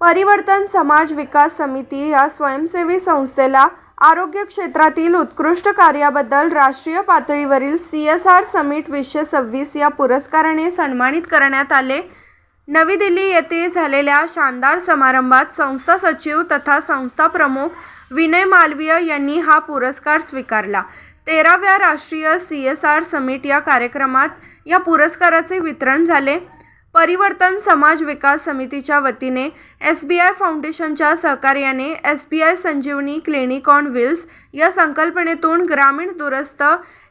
परिवर्तन समाज विकास समिती या स्वयंसेवी संस्थेला आरोग्य क्षेत्रातील उत्कृष्ट कार्याबद्दल राष्ट्रीय पातळीवरील CSR समिट 2026 या पुरस्काराने सन्मानित करण्यात आले। नवी दिल्ली येथे झालेल्या शानदार समारंभात संस्था सचिव तथा संस्था प्रमुख विनय मालवीय यांनी हा पुरस्कार स्वीकारला। 13व्या राष्ट्रीय CSR समिट या कार्यक्रमात या पुरस्काराचे वितरण झाले। परिवर्तन समाज विकास समितीच्या वतीने SBI फाउंडेशनच्या सहकार्याने SBI Sanjeevani clinic on wheels या संकल्पनेतून ग्रामीण दूरस्थ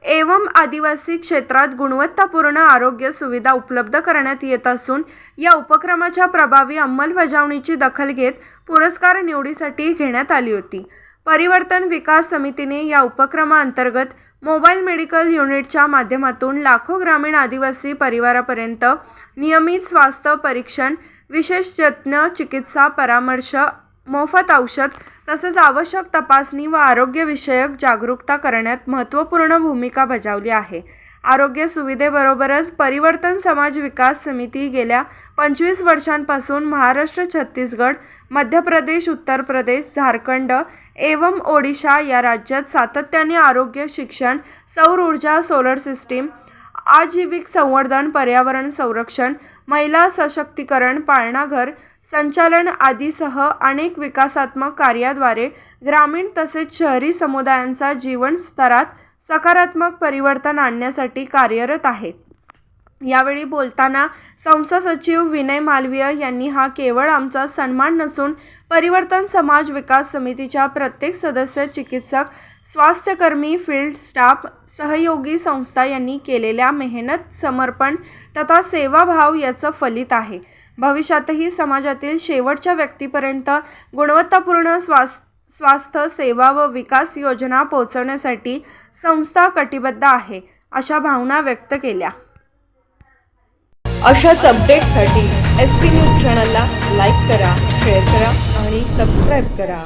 एवं आदिवासी क्षेत्रात गुणवत्तापूर्ण आरोग्य सुविधा उपलब्ध करण्यात येत असून या उपक्रमाच्या प्रभावी अंमलबजावणीची दखल घेत पुरस्कार निवडीसाठी घेण्यात आली होती। परिवर्तन विकास समितीने या उपक्रमाअंतर्गत मोबाईल मेडिकल युनिटच्या माध्यमातून लाखो ग्रामीण आदिवासी परिवारापर्यंत नियमित स्वास्थ्य परीक्षण, विशेष जतन चिकित्सा परामर्श, मोफत औषध तसेच आवश्यक तपासणी व आरोग्यविषयक जागरूकता करण्यात महत्त्वपूर्ण भूमिका बजावली आहे। आरोग्य सुविधेबरोबरच परिवर्तन समाज विकास समिती गेल्या 25 वर्षांपासून महाराष्ट्र, छत्तीसगड, मध्य प्रदेश, उत्तर प्रदेश, झारखंड एवं ओडिशा या राज्यात सातत्याने आरोग्य, शिक्षण, सौर ऊर्जा, सोलर सिस्टीम, आजीविक संवर्धन, पर्यावरण संरक्षण, महिला सशक्तीकरण, पाळणाघर संचालन आदीसह अनेक विकासात्मक कार्याद्वारे ग्रामीण तसेच शहरी समुदायांचा जीवन स्तरात सकारात्मक परिवर्तन आणण्यासाठी कार्यरत आहे। यावेळी बोलताना संस्था सचिव विनय मालवीय यांनी हा केवळ आमचा सन्मान नसून परिवर्तन समाज विकास समितीच्या प्रत्येक सदस्य, चिकित्सक, स्वास्थ्यकर्मी, फील्ड स्टाफ, सहयोगी संस्था यांनी केलेल्या मेहनत, समर्पण तथा सेवाभाव याचं फलित आहे। भविष्यातही समाजातील शेवटच्या व्यक्तीपर्यंत गुणवत्तापूर्ण स्वास्थ्य सेवा व विकास योजना पोहोचवण्यासाठी संस्था कटिबद्ध आहे, अशा भावना व्यक्त केल्या। अशाच अपडेट्ससाठी SP न्यूज चॅनलला लाईक करा, शेअर करा आणि सबस्क्राईब करा।